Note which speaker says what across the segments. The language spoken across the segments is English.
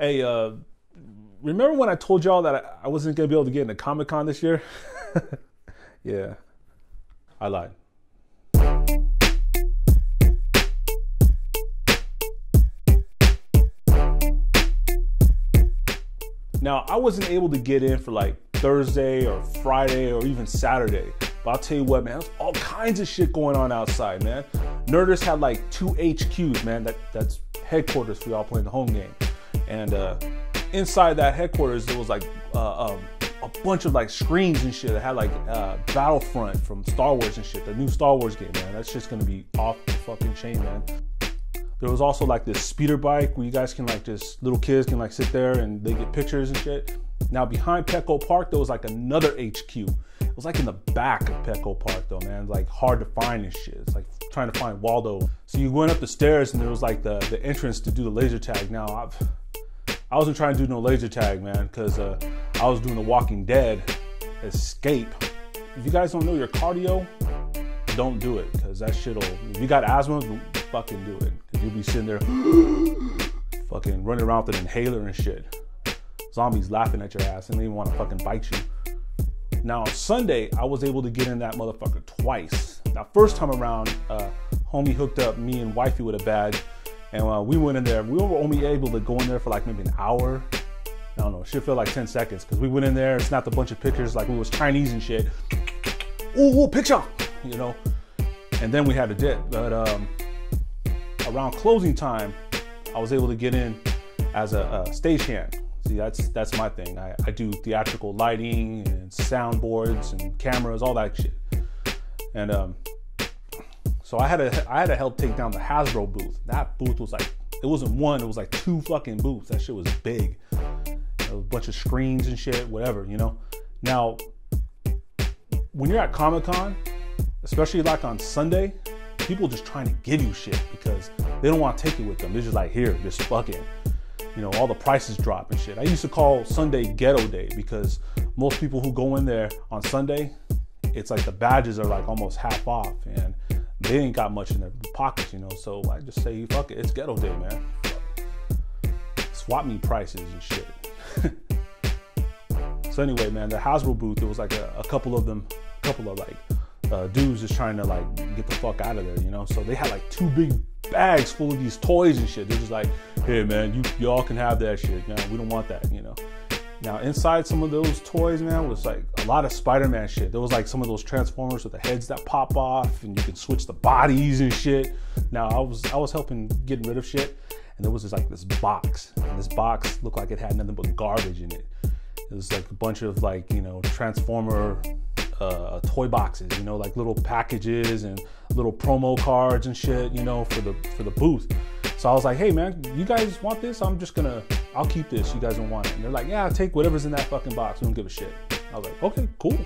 Speaker 1: Hey, remember when I told y'all that I wasn't gonna be able to get into Comic-Con this year? Yeah, I lied. Now, I wasn't able to get in for like Thursday or Friday or even Saturday. But I'll tell you what, man, there's all kinds of shit going on outside, man. Nerdist had like 2 HQs, man. That's headquarters for y'all playing the home game. And inside that headquarters, there was like a bunch of like screens and shit that had like Battlefront from Star Wars and shit. The new Star Wars game, man. That's just gonna be off the fucking chain, man. There was also like this speeder bike where you guys can like just, little kids can like sit there and they get pictures and shit. Now behind Petco Park, there was like another HQ. It was like in the back of Petco Park though, man. It's like hard to find and shit. It's like trying to find Waldo. So you went up the stairs and there was like the entrance to do the laser tag. Now I wasn't trying to do no laser tag, man, because I was doing the Walking Dead escape. If you guys don't know your cardio, don't do it, because that shit'll, if you got asthma, fucking do it. Because you'll be sitting there fucking running around with an inhaler and shit. Zombies laughing at your ass and they even want to fucking bite you. Now on Sunday, I was able to get in that motherfucker twice. Now first time around, homie hooked up me and wifey with a badge, and we went in there. We were only able to go in there for like maybe an hour. I don't know, shit felt like 10 seconds, because we went in there, snapped a bunch of pictures like we was Chinese and shit. Ooh, picture, you know? And then we had to dip. But around closing time, I was able to get in as a stagehand. See, that's my thing. I do theatrical lighting and soundboards and cameras, all that shit. And so I had to help take down the Hasbro booth. That booth was like, it wasn't one, it was like 2 fucking booths. That shit was big. A bunch of screens and shit, whatever, you know? Now, when you're at Comic-Con, especially like on Sunday, people just trying to give you shit because they don't want to take it with them. They're just like, here, just fucking, you know, all the prices drop and shit. I used to call Sunday Ghetto Day because most people who go in there on Sunday, it's like the badges are like almost half off and they ain't got much in their pockets, you know? So I just say, fuck it, it's Ghetto Day, man. Swap me prices and shit. So anyway, man, the Hasbro booth, there was like a couple of like dudes just trying to like get the fuck out of there, you know? So they had like 2 big bags full of these toys and shit. They're just like, hey man, y'all can have that shit. No, we don't want that, you know? Now inside some of those toys, man, was like a lot of Spider-Man shit. There was like some of those Transformers with the heads that pop off and you could switch the bodies and shit. Now I was helping getting rid of shit, and there was this box, and this box looked like it had nothing but garbage in it. It was like a bunch of like, you know, Transformer toy boxes, you know, like little packages and little promo cards and shit, you know, for the booth. So I was like, hey man, you guys want this? I'll keep this. You guys don't want it. And they're like, yeah, take whatever's in that fucking box. We don't give a shit. I was like, okay, cool.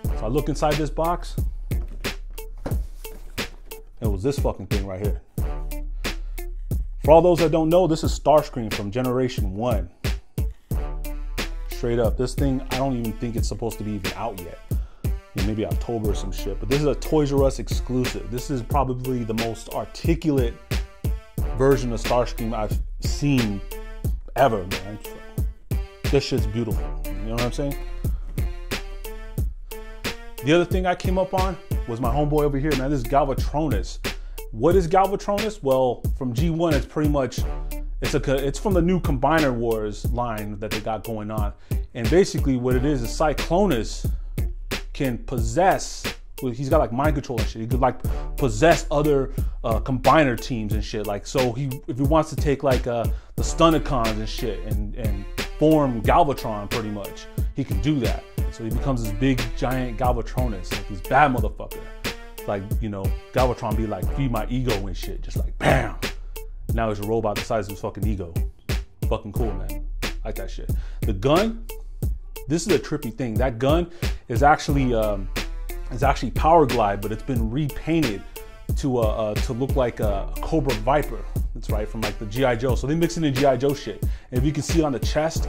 Speaker 1: So I look inside this box. It was this fucking thing right here. For all those that don't know, this is Starscream from Generation 1. Straight up, this thing, I don't even think it's supposed to be even out yet. Maybe October or some shit, but this is a Toys R Us exclusive. This is probably the most articulate version of Starscream I've seen ever, man. This shit's beautiful. You know what I'm saying? The other thing I came up on was my homeboy over here, man. This is Galvatronus. What is Galvatronus? Well, from G1, it's pretty much, it's from the new Combiner Wars line that they got going on. And basically what it is Cyclonus can possess, he's got like mind control and shit. He could like possess other combiner teams and shit. Like, so if he wants to take like the Stunticons and shit and form Galvatron pretty much, he can do that. So he becomes this big giant Galvatronus, like this bad motherfucker. Like, you know, Galvatron be like, feed my ego and shit, just like bam. Now he's a robot the size of his fucking ego. Fucking cool, man. Like that shit. The gun, this is a trippy thing. That gun is actually Power Glide, but it's been repainted to look like a Cobra Viper. That's right, from like the G.I. Joe. So they mix it in G.I. Joe shit. And if you can see on the chest,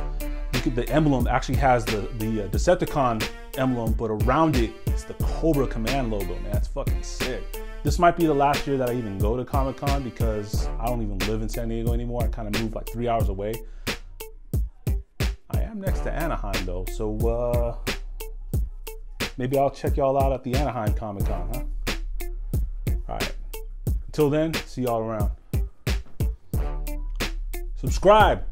Speaker 1: the emblem actually has the Decepticon emblem, but around it is the Cobra Command logo, man. That's fucking sick. This might be the last year that I even go to Comic-Con because I don't even live in San Diego anymore. I kind of moved like 3 hours away. I'm next to Anaheim though, so maybe I'll check y'all out at the Anaheim Comic Con, huh? All right. Until then, see y'all around. Subscribe.